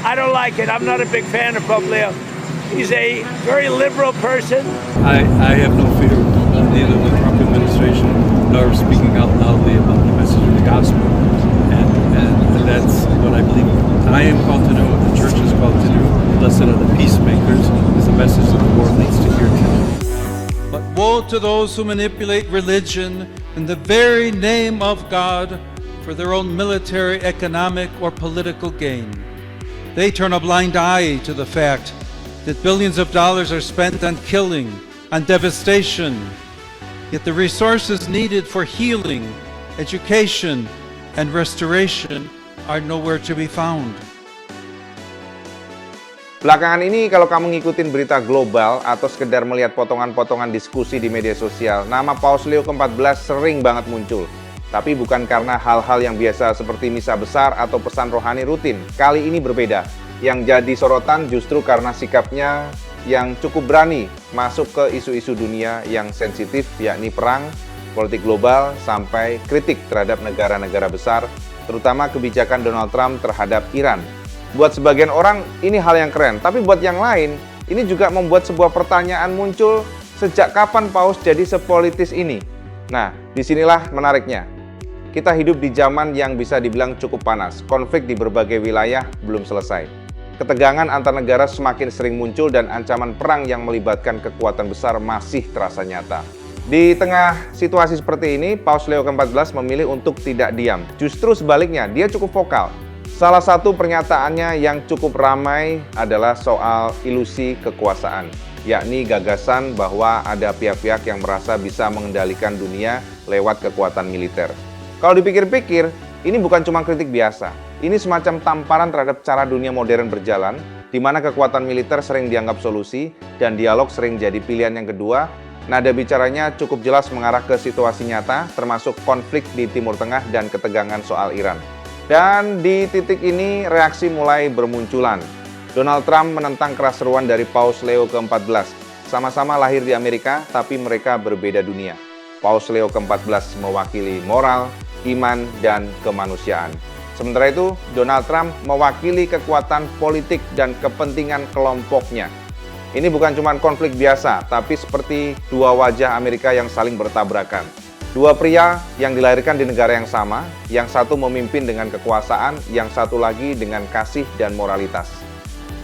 I don't like it. I'm not a big fan of Pope Leo. He's a very liberal person. I have no fear of neither the Trump administration nor speaking out loudly about the message of the gospel. And that's what I believe I am called to do, what the church is called to do. Blessed are the peacemakers is the message that the world needs to hear today. But woe to those who manipulate religion in the very name of God for their own military, economic, or political gain. They turn a blind eye to the fact that billions of dollars are spent on killing, on devastation, yet the resources needed for healing, education, and restoration are nowhere to be found. Belakangan ini kalau kamu ngikutin berita global atau sekedar melihat potongan-potongan diskusi di media sosial, nama Paus Leo ke-14 sering banget muncul. Tapi bukan karena hal-hal yang biasa seperti misa besar atau pesan rohani rutin. Kali ini berbeda. Yang jadi sorotan justru karena sikapnya yang cukup berani masuk ke isu-isu dunia yang sensitif, yakni perang, politik global, sampai kritik terhadap negara-negara besar, terutama kebijakan Donald Trump terhadap Iran. Buat sebagian orang, ini hal yang keren. Tapi buat yang lain, ini juga membuat sebuah pertanyaan muncul, sejak kapan Paus jadi sepolitis ini? Nah, disinilah menariknya. Kita hidup di zaman yang bisa dibilang cukup panas. Konflik di berbagai wilayah belum selesai. Ketegangan antar negara semakin sering muncul dan ancaman perang yang melibatkan kekuatan besar masih terasa nyata. Di tengah situasi seperti ini, Paus Leo ke-14 memilih untuk tidak diam. Justru sebaliknya, dia cukup vokal. Salah satu pernyataannya yang cukup ramai adalah soal ilusi kekuasaan, yakni gagasan bahwa ada pihak-pihak yang merasa bisa mengendalikan dunia lewat kekuatan militer. Kalau dipikir-pikir, ini bukan cuma kritik biasa. Ini semacam tamparan terhadap cara dunia modern berjalan, di mana kekuatan militer sering dianggap solusi dan dialog sering jadi pilihan yang kedua. Nada bicaranya cukup jelas mengarah ke situasi nyata, termasuk konflik di Timur Tengah dan ketegangan soal Iran. Dan di titik ini reaksi mulai bermunculan. Donald Trump menentang keras seruan dari Paus Leo ke-14. Sama-sama lahir di Amerika, tapi mereka berbeda dunia. Paus Leo ke-14 mewakili moral, iman, dan kemanusiaan. Sementara itu, Donald Trump mewakili kekuatan politik dan kepentingan kelompoknya. Ini bukan cuma konflik biasa, tapi seperti dua wajah Amerika yang saling bertabrakan. Dua pria yang dilahirkan di negara yang sama, yang satu memimpin dengan kekuasaan, yang satu lagi dengan kasih dan moralitas.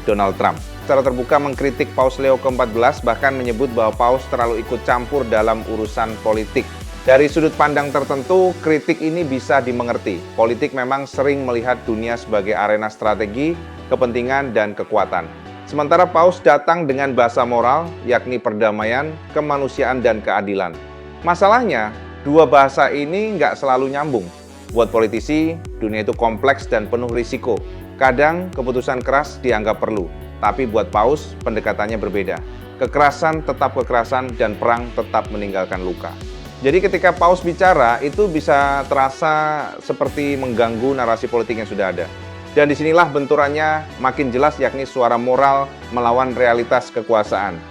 Donald Trump secara terbuka mengkritik Paus Leo ke-14, bahkan menyebut bahwa Paus terlalu ikut campur dalam urusan politik. Dari sudut pandang tertentu, kritik ini bisa dimengerti. Politik memang sering melihat dunia sebagai arena strategi, kepentingan, dan kekuatan. Sementara Paus datang dengan bahasa moral, yakni perdamaian, kemanusiaan, dan keadilan. Masalahnya, dua bahasa ini nggak selalu nyambung. Buat politisi, dunia itu kompleks dan penuh risiko. Kadang keputusan keras dianggap perlu, tapi buat Paus, pendekatannya berbeda. Kekerasan tetap kekerasan dan perang tetap meninggalkan luka. Jadi ketika Paus bicara, itu bisa terasa seperti mengganggu narasi politik yang sudah ada. Dan disinilah benturannya makin jelas, yakni suara moral melawan realitas kekuasaan.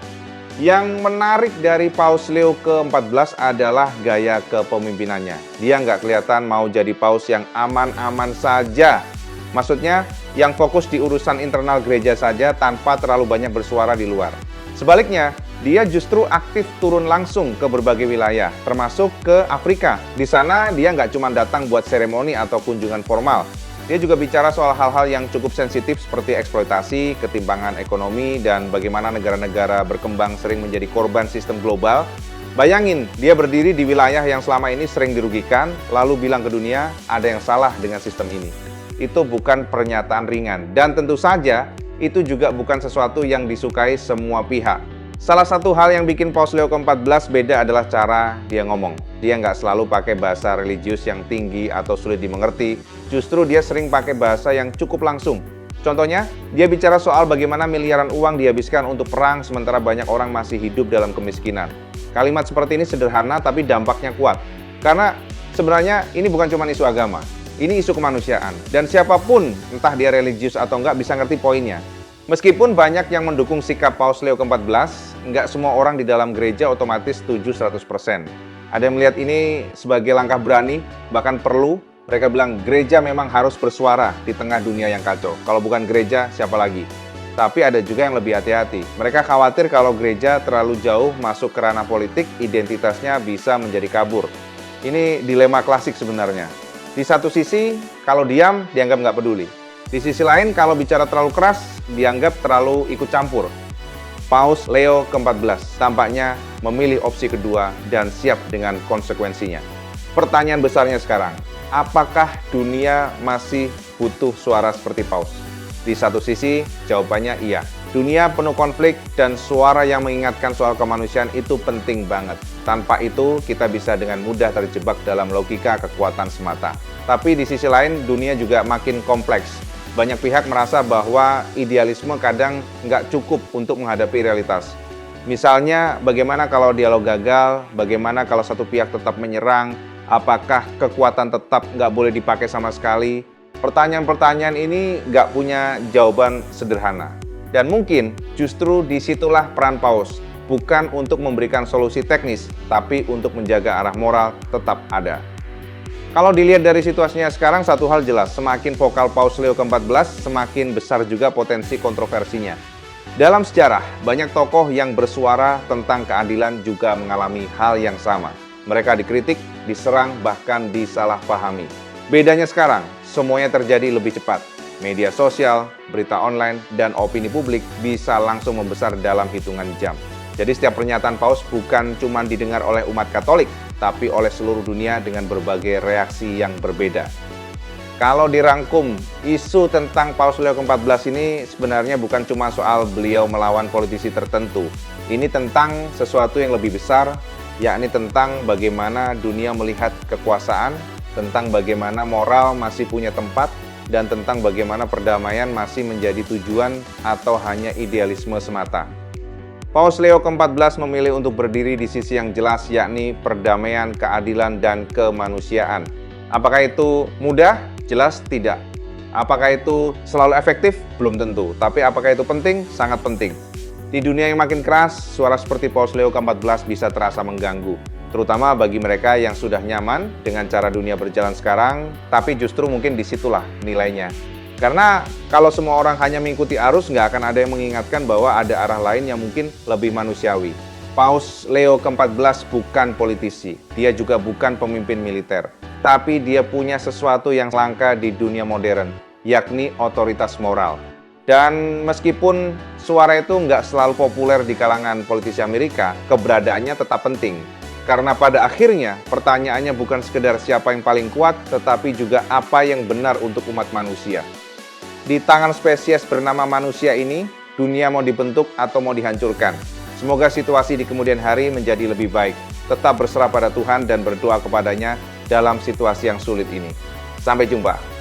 Yang menarik dari Paus Leo ke-14 adalah gaya kepemimpinannya. Dia nggak kelihatan mau jadi Paus yang aman-aman saja. Maksudnya, yang fokus di urusan internal gereja saja tanpa terlalu banyak bersuara di luar. Sebaliknya, dia justru aktif turun langsung ke berbagai wilayah, termasuk ke Afrika. Di sana, dia nggak cuma datang buat seremoni atau kunjungan formal. Dia juga bicara soal hal-hal yang cukup sensitif seperti eksploitasi, ketimpangan ekonomi, dan bagaimana negara-negara berkembang sering menjadi korban sistem global. Bayangin, dia berdiri di wilayah yang selama ini sering dirugikan, lalu bilang ke dunia, ada yang salah dengan sistem ini. Itu bukan pernyataan ringan, dan tentu saja, itu juga bukan sesuatu yang disukai semua pihak. Salah satu hal yang bikin Paus Leo ke-14 beda adalah cara dia ngomong. Dia nggak selalu pakai bahasa religius yang tinggi atau sulit dimengerti. Justru dia sering pakai bahasa yang cukup langsung. Contohnya, dia bicara soal bagaimana miliaran uang dihabiskan untuk perang sementara banyak orang masih hidup dalam kemiskinan. Kalimat seperti ini sederhana tapi dampaknya kuat. Karena sebenarnya ini bukan cuma isu agama. Ini isu kemanusiaan. Dan siapapun, entah dia religius atau enggak, bisa ngerti poinnya. Meskipun banyak yang mendukung sikap Paus Leo ke-14, nggak semua orang di dalam gereja otomatis setuju 100%. Ada yang melihat ini sebagai langkah berani, bahkan perlu, Mereka bilang gereja memang harus bersuara di tengah dunia yang kacau. Kalau bukan gereja, siapa lagi? Tapi ada juga yang lebih hati-hati. Mereka khawatir kalau gereja terlalu jauh masuk ke ranah politik, identitasnya bisa menjadi kabur. Ini dilema klasik sebenarnya. Di satu sisi, kalau diam, dianggap nggak peduli. Di sisi lain, kalau bicara terlalu keras, dianggap terlalu ikut campur. Paus Leo ke-14 tampaknya memilih opsi kedua dan siap dengan konsekuensinya. Pertanyaan besarnya sekarang, apakah dunia masih butuh suara seperti Paus? Di satu sisi, jawabannya iya. Dunia penuh konflik dan suara yang mengingatkan soal kemanusiaan itu penting banget. Tanpa itu, kita bisa dengan mudah terjebak dalam logika kekuatan semata. Tapi di sisi lain, dunia juga makin kompleks. Banyak pihak merasa bahwa idealisme kadang nggak cukup untuk menghadapi realitas. Misalnya, bagaimana kalau dialog gagal? Bagaimana kalau satu pihak tetap menyerang? Apakah kekuatan tetap nggak boleh dipakai sama sekali? Pertanyaan-pertanyaan ini nggak punya jawaban sederhana. Dan mungkin justru disitulah peran Paus. Bukan untuk memberikan solusi teknis, tapi untuk menjaga arah moral tetap ada. Kalau dilihat dari situasinya sekarang, satu hal jelas, semakin vokal Paus Leo ke-14, semakin besar juga potensi kontroversinya. Dalam sejarah, banyak tokoh yang bersuara tentang keadilan juga mengalami hal yang sama. Mereka dikritik, diserang, bahkan disalahpahami. Bedanya sekarang, semuanya terjadi lebih cepat. Media sosial, berita online, dan opini publik bisa langsung membesar dalam hitungan jam. Jadi setiap pernyataan Paus bukan cuma didengar oleh umat Katolik, tapi oleh seluruh dunia dengan berbagai reaksi yang berbeda. Kalau dirangkum, isu tentang Paus Leo ke-14 ini sebenarnya bukan cuma soal beliau melawan politisi tertentu. Ini tentang sesuatu yang lebih besar, yakni tentang bagaimana dunia melihat kekuasaan, tentang bagaimana moral masih punya tempat, dan tentang bagaimana perdamaian masih menjadi tujuan atau hanya idealisme semata. Paus Leo ke-14 memilih untuk berdiri di sisi yang jelas, yakni perdamaian, keadilan, dan kemanusiaan. Apakah itu mudah? Jelas tidak. Apakah itu selalu efektif? Belum tentu. Tapi apakah itu penting? Sangat penting. Di dunia yang makin keras, suara seperti Paus Leo ke-14 bisa terasa mengganggu. Terutama bagi mereka yang sudah nyaman dengan cara dunia berjalan sekarang, tapi justru mungkin disitulah nilainya. Karena kalau semua orang hanya mengikuti arus, nggak akan ada yang mengingatkan bahwa ada arah lain yang mungkin lebih manusiawi. Paus Leo ke-14 bukan politisi, dia juga bukan pemimpin militer. Tapi dia punya sesuatu yang langka di dunia modern, yakni otoritas moral. Dan meskipun suara itu nggak selalu populer di kalangan politisi Amerika, keberadaannya tetap penting. Karena pada akhirnya pertanyaannya bukan sekedar siapa yang paling kuat, tetapi juga apa yang benar untuk umat manusia. Di tangan spesies bernama manusia ini, dunia mau dibentuk atau mau dihancurkan. Semoga situasi di kemudian hari menjadi lebih baik. Tetap berserah pada Tuhan dan berdoa kepadanya dalam situasi yang sulit ini. Sampai jumpa.